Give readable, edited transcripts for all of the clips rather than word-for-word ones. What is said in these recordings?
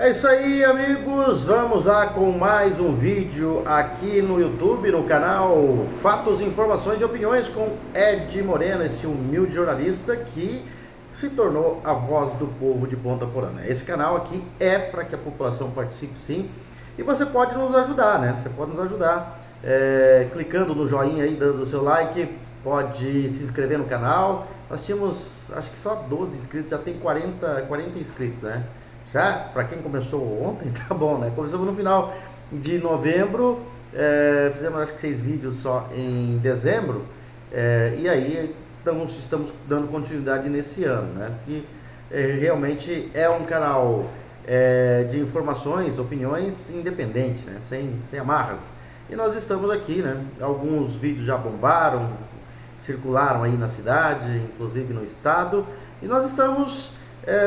É isso aí, amigos, vamos lá com mais um vídeo aqui no YouTube, no canal Fatos, Informações e Opiniões com Ed Moreno, esse humilde jornalista que se tornou a voz do povo de Ponta Porã. Esse canal aqui é para que a população participe, sim, e você pode nos ajudar, né? Você pode nos ajudar clicando no joinha aí, dando o seu like, pode se inscrever no canal. Nós tínhamos, acho que só 12 inscritos, já tem 40 inscritos, né? Já, para quem começou ontem, tá bom, né? Começamos no final de novembro, fizemos acho que 6 vídeos só em dezembro, e aí estamos dando continuidade nesse ano, né? Porque realmente é um canal de informações, opiniões independente, né? Sem amarras. E nós estamos aqui, né? Alguns vídeos já bombaram, circularam aí na cidade, inclusive no estado, e nós estamos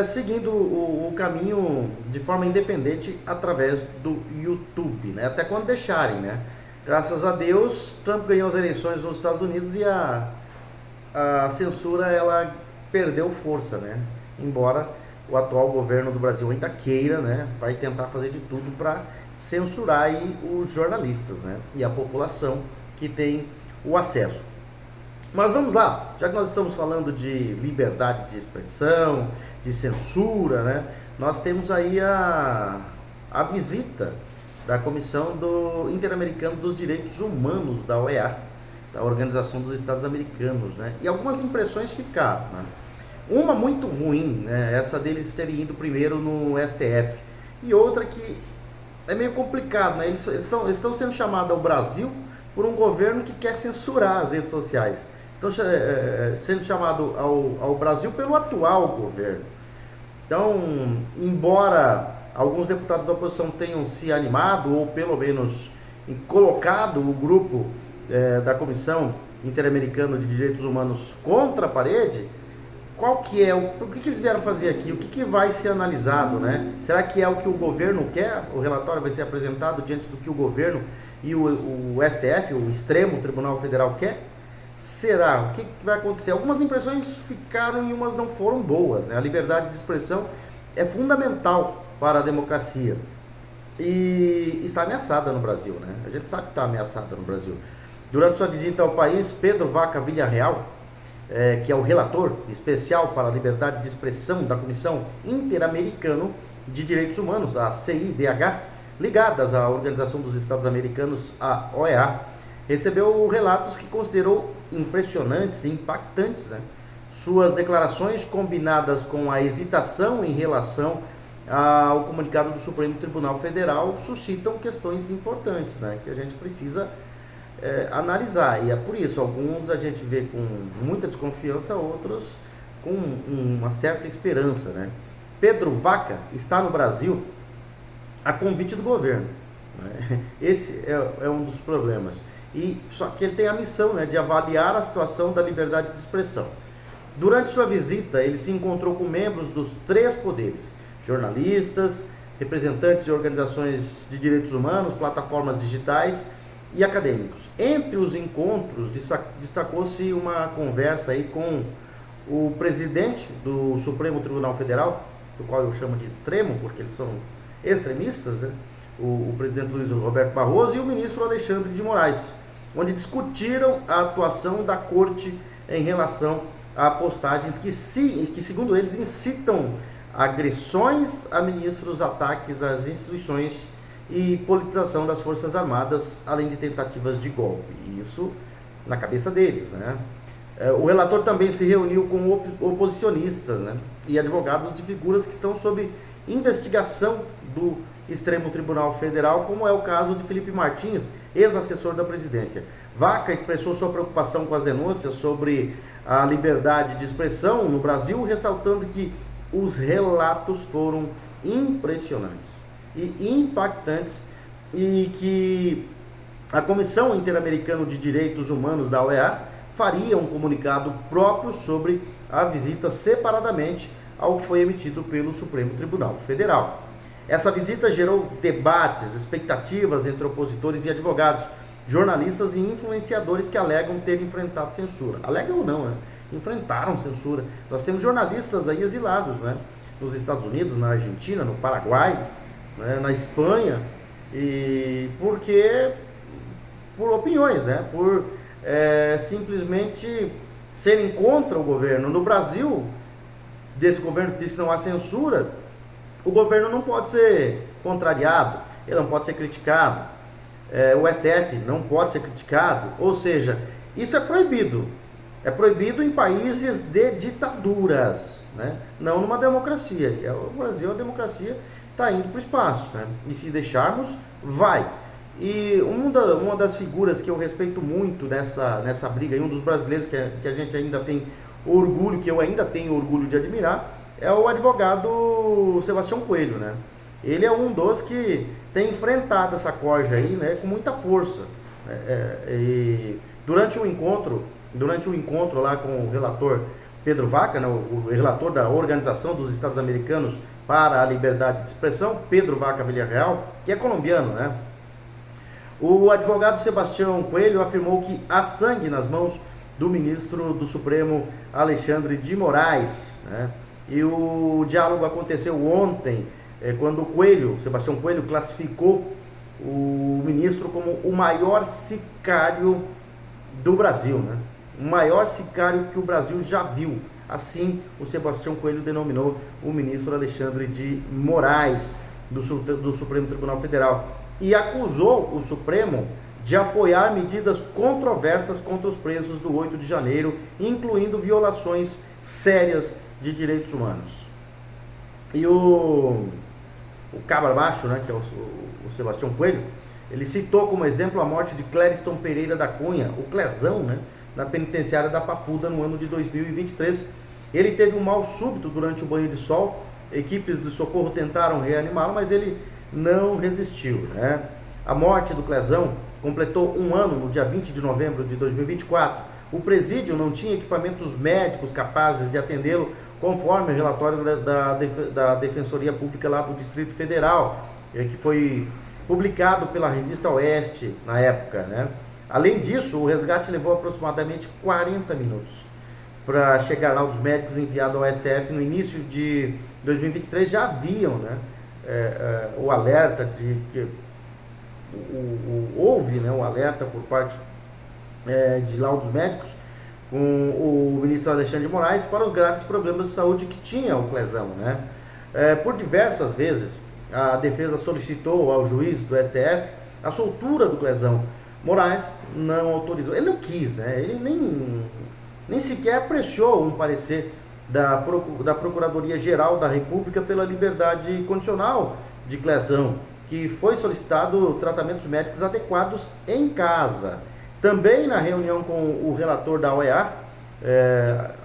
seguindo o caminho de forma independente através do YouTube, né? Até quando deixarem, né? Graças a Deus, Trump ganhou as eleições nos Estados Unidos e a censura ela perdeu força, né? Embora o atual governo do Brasil ainda queira, né? Vai tentar fazer de tudo para censurar aí os jornalistas, né? E a população que tem o acesso. Mas vamos lá, já que nós estamos falando de liberdade de expressão, de censura, né? Nós temos aí a visita da Comissão Interamericana dos Direitos Humanos, da OEA, da Organização dos Estados Americanos, né? E algumas impressões ficaram, né? Uma muito ruim, né? Essa deles terem ido primeiro no STF, e outra que é meio complicado, né? Eles estão sendo chamados ao Brasil por um governo que quer censurar as redes sociais. Estão sendo chamados ao Brasil pelo atual governo. Então, embora alguns deputados da oposição tenham se animado, ou pelo menos colocado o grupo da Comissão Interamericana de Direitos Humanos contra a parede, qual que é o que eles vieram fazer aqui? O que vai ser analisado, né? Será que é o que o governo quer? O relatório vai ser apresentado diante do que o governo e o STF, o Extremo Tribunal Federal, quer? Será? O que vai acontecer? Algumas impressões ficaram e umas não foram boas, né? A liberdade de expressão é fundamental para a democracia e está ameaçada no Brasil, né? A gente sabe que está ameaçada no Brasil. Durante sua visita ao país, Pedro Vaca Villarreal, que é o relator especial para a liberdade de expressão da Comissão Interamericana de Direitos Humanos, a CIDH, ligadas à Organização dos Estados Americanos, a OEA, recebeu relatos que considerou impressionantes e impactantes, né? Suas declarações, combinadas com a hesitação em relação ao comunicado do Supremo Tribunal Federal, suscitam questões importantes, né? Que a gente precisa analisar. E é por isso, alguns a gente vê com muita desconfiança, outros com uma certa esperança, né? Pedro Vaca está no Brasil a convite do governo, né? Esse é um dos problemas. E só que ele tem a missão, né, de avaliar a situação da liberdade de expressão. Durante sua visita, ele se encontrou com membros dos 3 poderes: jornalistas, representantes de organizações de direitos humanos, plataformas digitais e acadêmicos. Entre os encontros, destacou-se uma conversa aí com o presidente do Supremo Tribunal Federal, do qual eu chamo de extremo, porque eles são extremistas, né? O presidente Luiz Roberto Barroso e o ministro Alexandre de Moraes, onde discutiram a atuação da corte em relação a postagens que segundo eles, incitam agressões a ministros, ataques às instituições e politização das Forças Armadas, além de tentativas de golpe. Isso na cabeça deles, né? O relator também se reuniu com oposicionistas, né, e advogados de figuras que estão sob investigação do Extremo Tribunal Federal, como é o caso de Felipe Martins, ex-assessor da presidência. Vaca expressou sua preocupação com as denúncias sobre a liberdade de expressão no Brasil, ressaltando que os relatos foram impressionantes e impactantes e que a Comissão Interamericana de Direitos Humanos da OEA faria um comunicado próprio sobre a visita separadamente ao que foi emitido pelo Supremo Tribunal Federal. Essa visita gerou debates, expectativas entre opositores e advogados, jornalistas e influenciadores que alegam ter enfrentado censura. Alegam ou não, né? Enfrentaram censura. Nós temos jornalistas aí exilados, né? Nos Estados Unidos, na Argentina, no Paraguai, né, na Espanha, e porque por opiniões, né, por simplesmente serem contra o governo. No Brasil, desse governo que disse não há censura, o governo não pode ser contrariado, ele não pode ser criticado, o STF não pode ser criticado, ou seja, isso é proibido. É proibido em países de ditaduras, né? Não numa democracia. O Brasil, a democracia está indo para o espaço, né? E se deixarmos, vai. E uma das figuras que eu respeito muito nessa briga, e um dos brasileiros que a gente ainda tem orgulho, que eu ainda tenho orgulho de admirar, é o advogado Sebastião Coelho, né? Ele é um dos que tem enfrentado essa corja aí, né, com muita força. E durante um encontro lá com o relator Pedro Vaca, né, o relator da Organização dos Estados Americanos para a Liberdade de Expressão, Pedro Vaca Villarreal, que é colombiano, né? O advogado Sebastião Coelho afirmou que há sangue nas mãos do ministro do Supremo Alexandre de Moraes, né? E o diálogo aconteceu ontem, quando o Sebastião Coelho, classificou o ministro como o maior sicário do Brasil, né? O maior sicário que o Brasil já viu. Assim, o Sebastião Coelho denominou o ministro Alexandre de Moraes, do Supremo Tribunal Federal, e acusou o Supremo de apoiar medidas controversas contra os presos do 8 de janeiro, incluindo violações sérias de direitos humanos. E o cabra baixo, né, que é o Sebastião Coelho, ele citou como exemplo a morte de Clériston Pereira da Cunha, o Clezão, né, na penitenciária da Papuda no ano de 2023. Ele teve um mal súbito durante o banho de sol, equipes de socorro tentaram reanimá-lo, mas ele não resistiu, né? A morte do Clezão completou um ano no dia 20 de novembro de 2024. O presídio não tinha equipamentos médicos capazes de atendê-lo, conforme o relatório da Defensoria Pública lá do Distrito Federal, que foi publicado pela revista Oeste na época, né? Além disso, o resgate levou aproximadamente 40 minutos para chegar lá. Os médicos enviados ao STF no início de 2023 já haviam, né, o alerta de que houve, né, um alerta por parte de laudos médicos com o ministro Alexandre de Moraes para os graves problemas de saúde que tinha o Clezão, né? Por diversas vezes a defesa solicitou ao juiz do STF a soltura do Clezão. Moraes não autorizou, ele não quis, né? Ele nem sequer apreciou um parecer da Procuradoria-Geral da República pela liberdade condicional de Clezão, que foi solicitado tratamentos médicos adequados em casa. Também na reunião com o relator da OEA,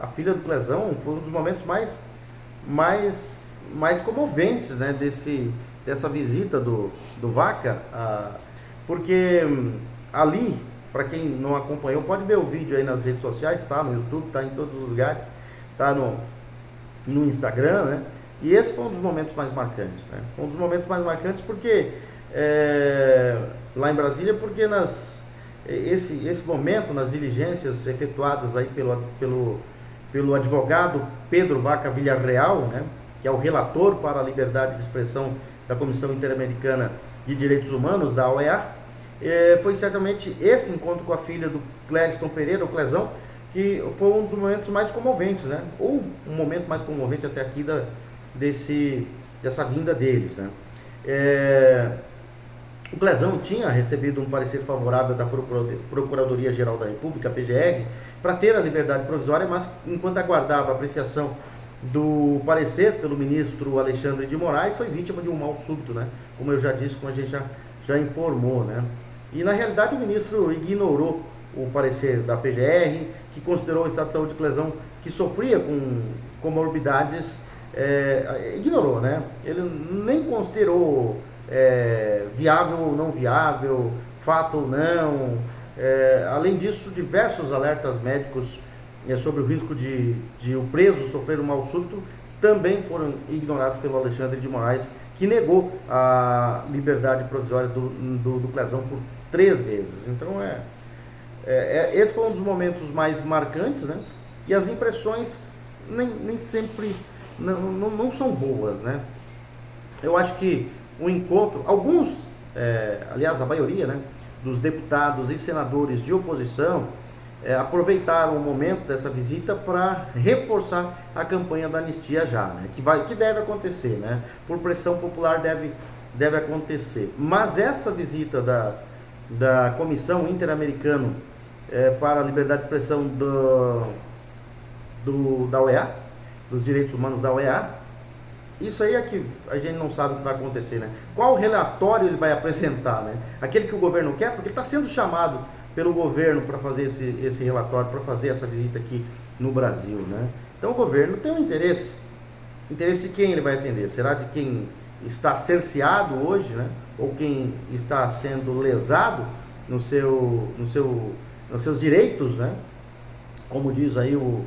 a filha do Clezão, foi um dos momentos mais comoventes, né, dessa visita do Vaca, porque ali, para quem não acompanhou, pode ver o vídeo aí nas redes sociais, tá no YouTube, tá em todos os lugares, tá no Instagram, né? E esse foi um dos momentos mais marcantes, né? Um dos momentos mais marcantes porque lá em Brasília, porque esse momento, nas diligências efetuadas aí pelo advogado Pedro Vaca Villarreal, né, que é o relator para a liberdade de expressão da Comissão Interamericana de Direitos Humanos, da OEA, foi certamente esse encontro com a filha do Clériston Pereira, o Clezão, que foi um dos momentos mais comoventes, né? Ou um momento mais comovente até aqui dessa vinda deles, né? O Clezão tinha recebido um parecer favorável da Procuradoria-Geral da República, a PGR, para ter a liberdade provisória, mas enquanto aguardava a apreciação do parecer pelo ministro Alexandre de Moraes, foi vítima de um mal súbito, né? Como eu já disse, como a gente já informou, né? E na realidade o ministro ignorou o parecer da PGR, que considerou o estado de saúde de Clezão, que sofria com comorbidades, ignorou, né? Ele nem considerou viável ou não viável, fato ou não. Além disso, diversos alertas médicos sobre o risco de o preso sofrer um mal súbito também foram ignorados pelo Alexandre de Moraes, que negou a liberdade provisória do Clezão por 3 vezes. Então esse foi um dos momentos mais marcantes, né? E as impressões nem sempre não são boas, né? Eu acho que um encontro, alguns, aliás, a maioria, né, dos deputados e senadores de oposição aproveitaram o momento dessa visita para reforçar a campanha da anistia já, né, que deve acontecer, né, por pressão popular deve acontecer. Mas essa visita da Comissão Interamericana para a Liberdade de Expressão da OEA, dos Direitos Humanos da OEA, isso aí é que a gente não sabe o que vai acontecer, né? Qual relatório ele vai apresentar, né? Aquele que o governo quer, porque ele está sendo chamado pelo governo para fazer esse relatório, para fazer essa visita aqui no Brasil, né? Então o governo tem um interesse. Interesse de quem ele vai atender? Será de quem está cerceado hoje, né? Ou quem está sendo lesado nos seus direitos, né? Como diz aí o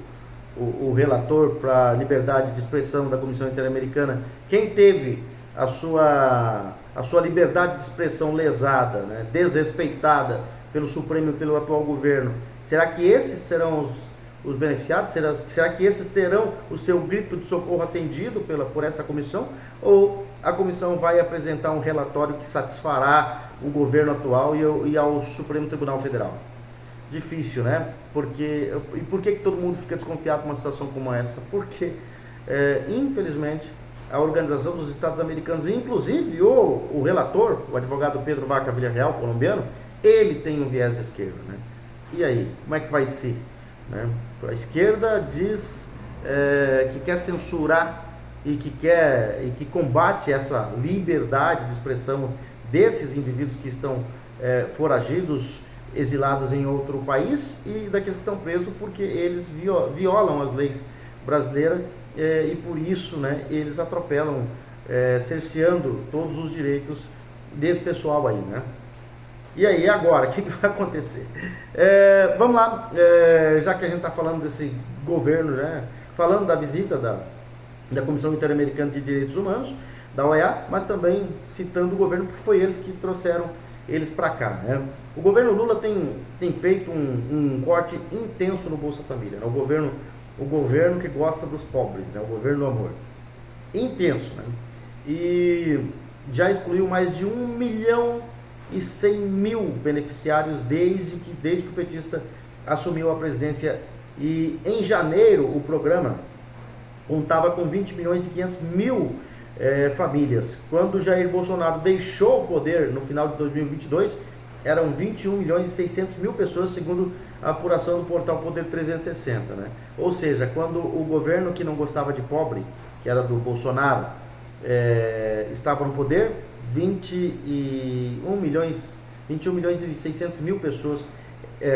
relator para a liberdade de expressão da Comissão Interamericana, quem teve a sua liberdade de expressão lesada, né, desrespeitada pelo Supremo e pelo atual governo, será que esses serão os beneficiados? Será que esses terão o seu grito de socorro atendido por essa comissão? Ou a comissão vai apresentar um relatório que satisfará o governo atual e ao Supremo Tribunal Federal? Difícil, né? E por que todo mundo fica desconfiado com uma situação como essa? Porque, infelizmente, a Organização dos Estados Americanos, inclusive o relator, o advogado Pedro Vaca Villarreal, colombiano, ele tem um viés de esquerda, né? E aí, como é que vai ser? Né? A esquerda diz que quer censurar e que combate essa liberdade de expressão desses indivíduos que estão foragidos, exilados em outro país, e daqueles que estão presos porque eles violam as leis brasileiras e por isso, né, eles atropelam, cerceando todos os direitos desse pessoal aí, né? E aí, agora, o que vai acontecer? Vamos lá, já que a gente está falando desse governo, né, falando da visita da Comissão Interamericana de Direitos Humanos, da OEA, mas também citando o governo, porque foi eles que trouxeram eles para cá, né? O governo Lula tem feito um corte intenso no Bolsa Família, né? O governo que gosta dos pobres, né? O governo do amor. Intenso, né? E já excluiu mais de 1.100.000 beneficiários desde que o petista assumiu a presidência. E em janeiro o programa contava com 20.500.000 famílias. Quando Jair Bolsonaro deixou o poder no final de 2022, eram 21.600.000 pessoas, segundo a apuração do portal Poder 360, né? Ou seja, quando o governo que não gostava de pobre, que era do Bolsonaro, estava no poder, 21.600.000 pessoas,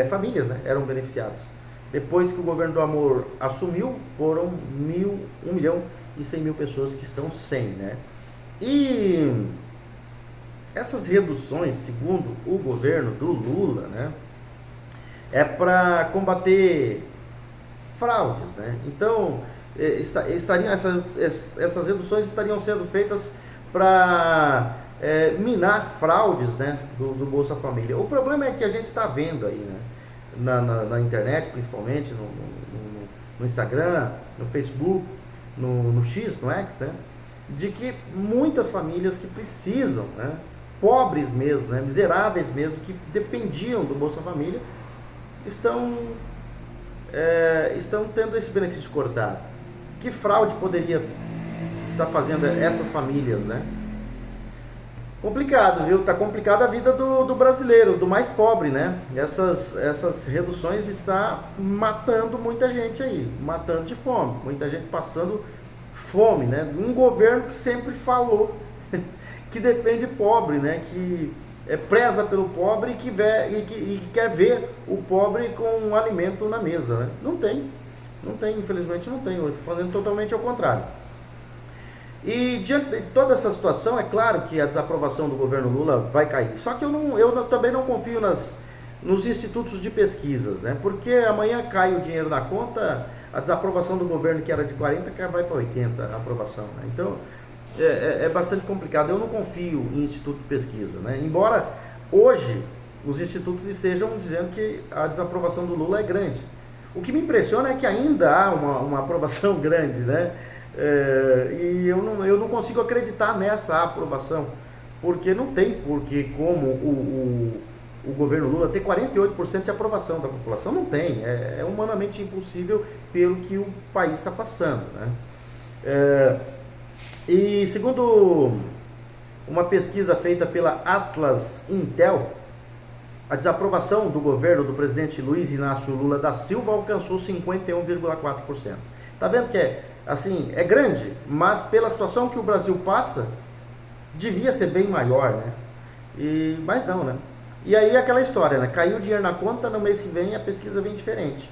famílias, né, eram beneficiadas. Depois que o governo do amor assumiu, foram 1.100.000 pessoas que estão sem, né? E essas reduções, segundo o governo do Lula, né, é para combater fraudes, né? Então, essas reduções estariam sendo feitas para minar fraudes, né, do Bolsa Família. O problema é que a gente está vendo aí, né, na internet, principalmente no Instagram, no Facebook, no X, no X, né, de que muitas famílias que precisam, né, pobres mesmo, né, miseráveis mesmo, que dependiam do Bolsa Família, estão tendo esse benefício cortado. Que fraude poderia estar fazendo essas famílias, né? Complicado, viu? Tá complicada a vida do brasileiro, do mais pobre, né? Essas reduções estão matando muita gente aí, matando de fome, muita gente passando fome, né? Um governo que sempre falou que defende pobre, né? Que preza pelo pobre e que quer ver o pobre com um alimento na mesa, né? Não tem, infelizmente não tem, fazendo totalmente ao contrário. E diante de toda essa situação, é claro que a desaprovação do governo Lula vai cair. Só que eu também não confio nos institutos de pesquisas, né? Porque amanhã cai o dinheiro na conta, a desaprovação do governo, que era de 40, vai para 80 a aprovação, né? Então, é bastante complicado. Eu não confio em instituto de pesquisa, né? Embora hoje os institutos estejam dizendo que a desaprovação do Lula é grande. O que me impressiona é que ainda há uma aprovação grande, né? E eu não consigo acreditar nessa aprovação. porque não tem porque como o governo Lula ter 48% de aprovação da população. Não tem, é humanamente impossível pelo que o país está passando, né? E segundo uma pesquisa feita pela Atlas Intel, a desaprovação do governo do presidente Luiz Inácio Lula da Silva alcançou 51,4%. Tá vendo que é grande, mas pela situação que o Brasil passa, devia ser bem maior, né? Mas não, né? E aí aquela história, né? Caiu o dinheiro na conta, no mês que vem a pesquisa vem diferente.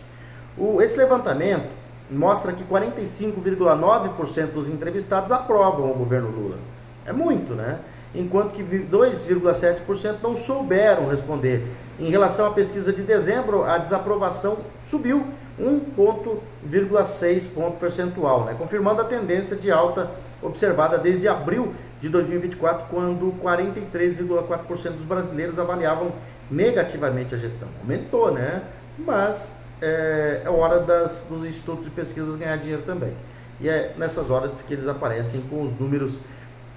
Esse levantamento mostra que 45,9% dos entrevistados aprovam o governo Lula. É muito, né? Enquanto que 2,7% não souberam responder. Em relação à pesquisa de dezembro, a desaprovação subiu 1,6 ponto percentual, né? Confirmando a tendência de alta observada desde abril de 2024, quando 43,4% dos brasileiros avaliavam negativamente a gestão. Aumentou, né? Mas é hora dos institutos de pesquisas ganhar dinheiro também. E é nessas horas que eles aparecem com os números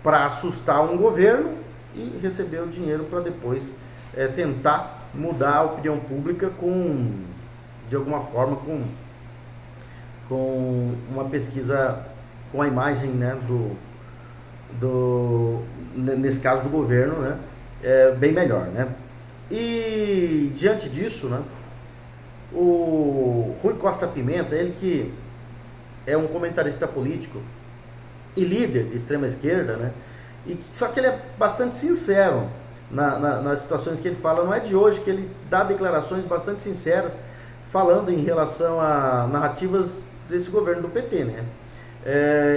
para assustar um governo e receber o dinheiro para depois tentar mudar a opinião pública de alguma forma com uma pesquisa com a imagem, né, nesse caso do governo, né, bem melhor, né? E diante disso, né, o Rui Costa Pimenta, ele que é um comentarista político e líder de extrema esquerda, né? Só que ele é bastante sincero nas situações que ele fala. Não é de hoje que ele dá declarações bastante sinceras falando em relação a narrativas desse governo do PT, né?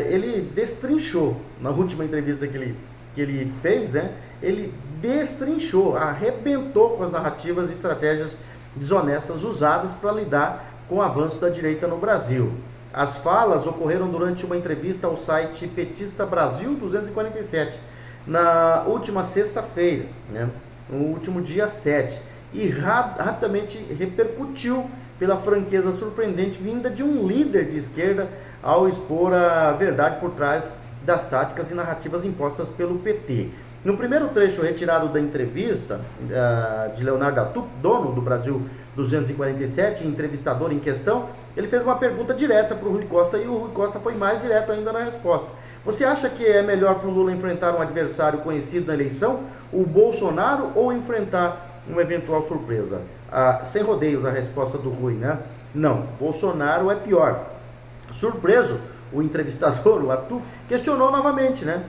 Ele destrinchou na última entrevista que ele fez, né? Ele destrinchou, arrebentou com as narrativas e estratégias desonestas usadas para lidar com o avanço da direita no Brasil. As falas ocorreram durante uma entrevista ao site Petista Brasil 247, na última sexta-feira, né, no último dia 7, e rapidamente repercutiu pela franqueza surpreendente vinda de um líder de esquerda ao expor a verdade por trás das táticas e narrativas impostas pelo PT. No primeiro trecho retirado da entrevista de Leonardo Atup, dono do Brasil 247, entrevistador em questão, ele fez uma pergunta direta para o Rui Costa e o Rui Costa foi mais direto ainda na resposta. Você acha que é melhor para o Lula enfrentar um adversário conhecido na eleição, o Bolsonaro, ou enfrentar uma eventual surpresa? Sem rodeios a resposta do Rui, né? Não, Bolsonaro é pior. Surpreso, o entrevistador, o Atup, questionou novamente, né?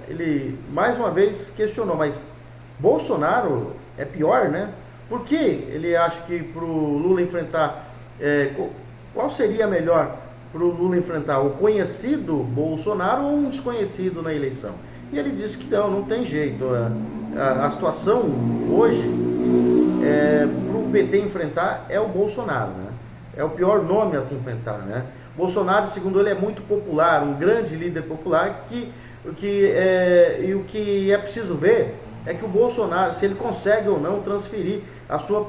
Ele mais uma vez questionou, mas Bolsonaro é pior, né? Por que ele acha que para o Lula enfrentar, qual seria melhor para o Lula enfrentar, o conhecido Bolsonaro ou um desconhecido na eleição? E ele disse que não tem jeito. A situação hoje para o PT enfrentar é o Bolsonaro, né? É o pior nome a se enfrentar, né? Bolsonaro, segundo ele, é muito popular, um grande líder popular, e o que é preciso ver é que o Bolsonaro, se ele consegue ou não transferir a sua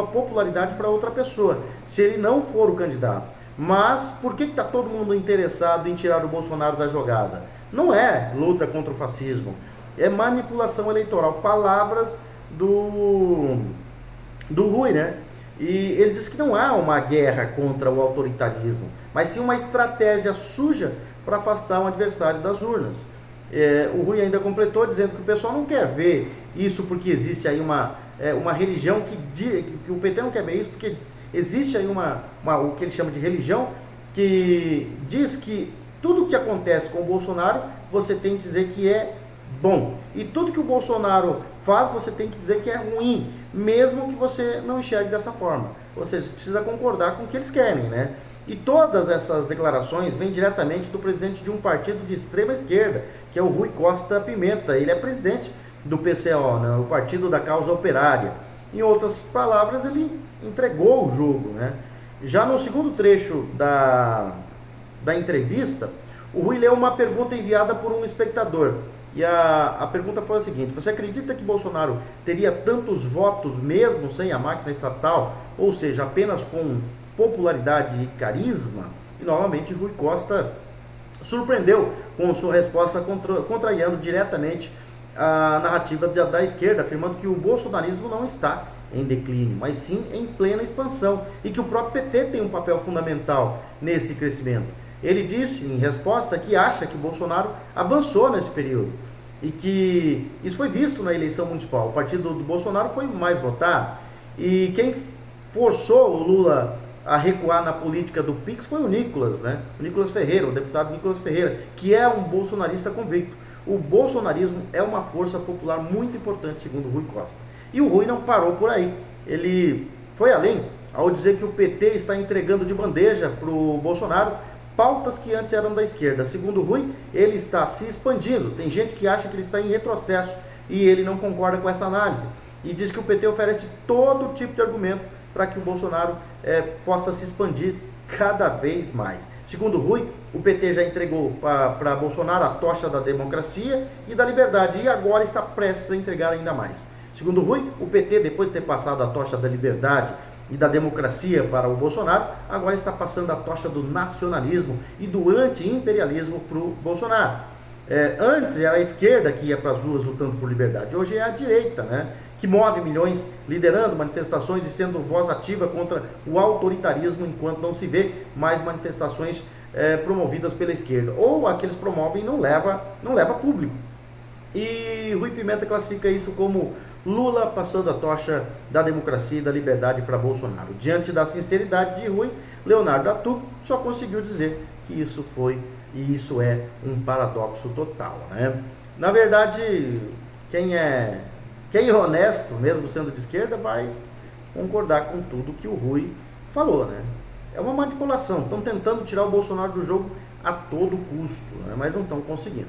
popularidade para outra pessoa, se ele não for o candidato. Mas por que está todo mundo interessado em tirar o Bolsonaro da jogada? Não é luta contra o fascismo, é manipulação eleitoral. Palavras do Rui, né? E ele diz que não há uma guerra contra o autoritarismo, mas sim uma estratégia suja para afastar um adversário das urnas. O Rui ainda completou dizendo que o pessoal não quer ver isso porque existe aí uma religião que o PT não quer ver isso porque existe aí o que ele chama de religião que diz que tudo que acontece com o Bolsonaro você tem que dizer que é bom, e tudo que o Bolsonaro faz você tem que dizer que é ruim, mesmo que você não enxergue dessa forma. Ou seja, você precisa concordar com o que eles querem, né? E todas essas declarações vêm diretamente do presidente de um partido de extrema esquerda, que é o Rui Costa Pimenta. Ele é presidente do PCO, né? O Partido da Causa Operária. Em outras palavras, ele entregou o jogo, né? Já no segundo trecho da entrevista, o Rui leu uma pergunta enviada por um espectador. E a pergunta foi a seguinte: você acredita que Bolsonaro teria tantos votos mesmo sem a máquina estatal, ou seja, apenas com popularidade e carisma? E novamente Rui Costa surpreendeu com sua resposta contrariando diretamente a narrativa da esquerda, afirmando que o bolsonarismo não está em declínio, mas sim em plena expansão, e que o próprio PT tem um papel fundamental nesse crescimento. Ele disse, em resposta, que acha que Bolsonaro avançou nesse período, e que isso foi visto na eleição municipal. O partido do Bolsonaro foi mais votado, e quem forçou o Lula a recuar na política do PIX foi o Nicolas, né? O Nicolas Ferreira, o deputado Nicolas Ferreira, que é um bolsonarista convicto. O bolsonarismo é uma força popular muito importante, segundo Rui Costa. E o Rui não parou por aí. Ele foi além ao dizer que o PT está entregando de bandeja para o Bolsonaro pautas que antes eram da esquerda. Segundo o Rui, ele está se expandindo. Tem gente que acha que ele está em retrocesso e ele não concorda com essa análise. E diz que o PT oferece todo tipo de argumento para que o Bolsonaro possa se expandir cada vez mais. Segundo Rui, o PT já entregou para Bolsonaro a tocha da democracia e da liberdade, e agora está prestes a entregar ainda mais. Segundo Rui, o PT, depois de ter passado a tocha da liberdade e da democracia para o Bolsonaro, agora está passando a tocha do nacionalismo e do anti-imperialismo para o Bolsonaro. Antes era a esquerda que ia para as ruas lutando por liberdade, hoje é a direita, né? Que move milhões, liderando manifestações e sendo voz ativa contra o autoritarismo, enquanto não se vê mais manifestações promovidas pela esquerda. Ou a que eles promovem não leva público. E Rui Pimenta classifica isso como Lula passando a tocha da democracia e da liberdade para Bolsonaro. Diante da sinceridade de Rui, Leonardo Atu só conseguiu dizer que isso foi e isso é um paradoxo total, né? Na verdade, quem é honesto, mesmo sendo de esquerda, vai concordar com tudo que o Rui falou, né? É uma manipulação. Estão tentando tirar o Bolsonaro do jogo a todo custo, né? Mas não estão conseguindo.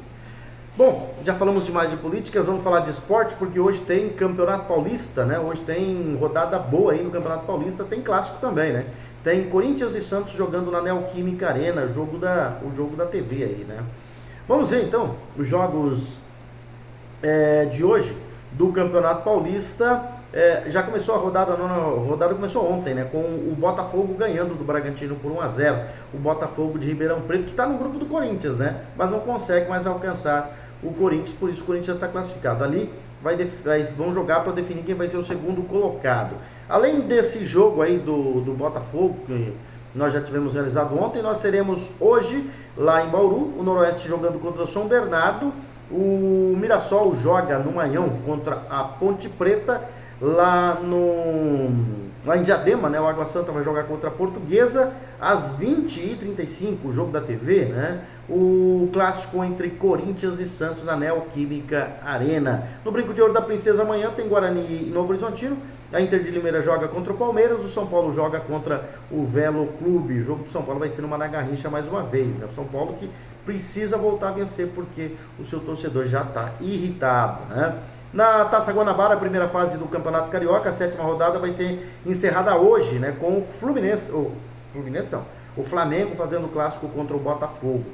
Bom, já falamos demais de política, vamos falar de esporte, porque hoje tem Campeonato Paulista, né? Hoje tem rodada boa aí no Campeonato Paulista, tem clássico também, né? Tem Corinthians e Santos jogando na Neoquímica Arena, o jogo da TV aí, né? Vamos ver então os jogos de hoje do Campeonato Paulista. Já começou a rodada, a nona rodada começou ontem, né? Com o Botafogo ganhando do Bragantino por 1-0. O Botafogo de Ribeirão Preto, que está no grupo do Corinthians, né? Mas não consegue mais alcançar o Corinthians, por isso o Corinthians já está classificado. Ali vão jogar para definir quem vai ser o segundo colocado. Além desse jogo aí do Botafogo, que nós já tivemos realizado ontem, nós teremos hoje, lá em Bauru, o Noroeste jogando contra o São Bernardo. O Mirassol joga no Maranhão contra a Ponte Preta. Lá em Diadema, né, o Água Santa vai jogar contra a Portuguesa às 20h35, o jogo da TV, né? O clássico entre Corinthians e Santos na Neoquímica Arena. No Brinco de Ouro da Princesa amanhã tem Guarani e Novo Horizontino. A Inter de Limeira joga contra o Palmeiras, o São Paulo joga contra o Velo Clube. O jogo do São Paulo vai ser numa Garrincha mais uma vez, né? O São Paulo que precisa voltar a vencer porque o seu torcedor já está irritado, né? Na Taça Guanabara, a primeira fase do Campeonato Carioca, a 7ª rodada vai ser encerrada hoje, né, com o o Flamengo fazendo o clássico contra o Botafogo.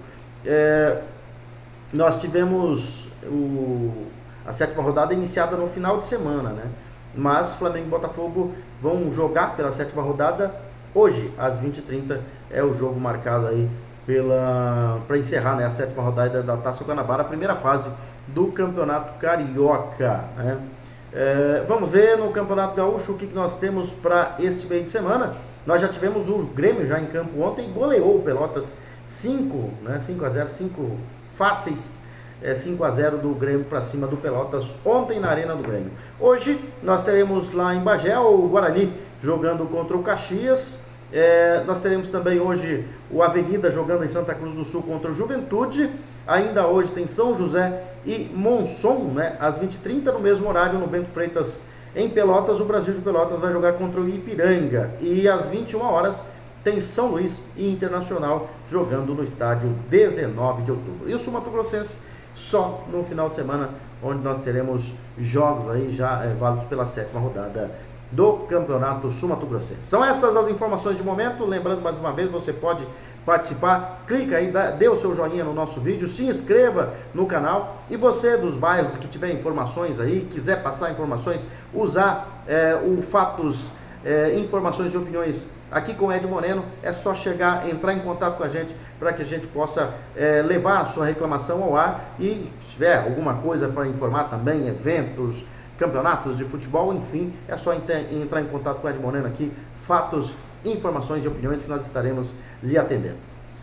Nós tivemos a 7ª rodada iniciada no final de semana, né, mas Flamengo e Botafogo vão jogar pela 7ª rodada hoje, às 20h30, é o jogo marcado aí para encerrar, né, a 7ª rodada da Taça Guanabara, a primeira fase do Campeonato Carioca, né? Vamos ver no Campeonato Gaúcho o que nós temos para este meio de semana. Nós já tivemos o Grêmio já em campo ontem, goleou o Pelotas 5-0, 5 fáceis, 5-0 do Grêmio para cima do Pelotas ontem na Arena do Grêmio. Hoje nós teremos lá em Bagé o Guarani jogando contra o Caxias. Nós teremos também hoje o Avenida jogando em Santa Cruz do Sul contra o Juventude. Ainda hoje tem São José e Monson, né, às 20h30, no mesmo horário, no Bento Freitas, em Pelotas. O Brasil de Pelotas vai jogar contra o Ipiranga. E às 21h tem São Luís e Internacional jogando no estádio 19 de outubro. E o Sul Mato Grossense só no final de semana, onde nós teremos jogos aí já válidos pela 7ª rodada do Campeonato Sul Mato Grossense. São essas as informações de momento. Lembrando mais uma vez, você pode participar, clica aí, dê o seu joinha no nosso vídeo, se inscreva no canal. E você dos bairros que tiver informações aí, quiser passar informações, usar o Fatos, informações e opiniões aqui com o Ed Moreno. É só chegar, entrar em contato com a gente para que a gente possa levar a sua reclamação ao ar, e se tiver alguma coisa para informar também, eventos, campeonatos de futebol, enfim, é só entrar em contato com o Ed Moreno aqui, fatos, informações e opiniões, que nós estaremos lhe atendendo.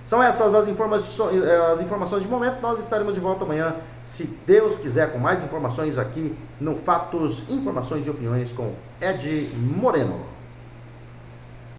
São essas as informações de momento. Nós estaremos de volta amanhã, se Deus quiser, com mais informações aqui no Fatos, Informações e Opiniões com Ed Moreno.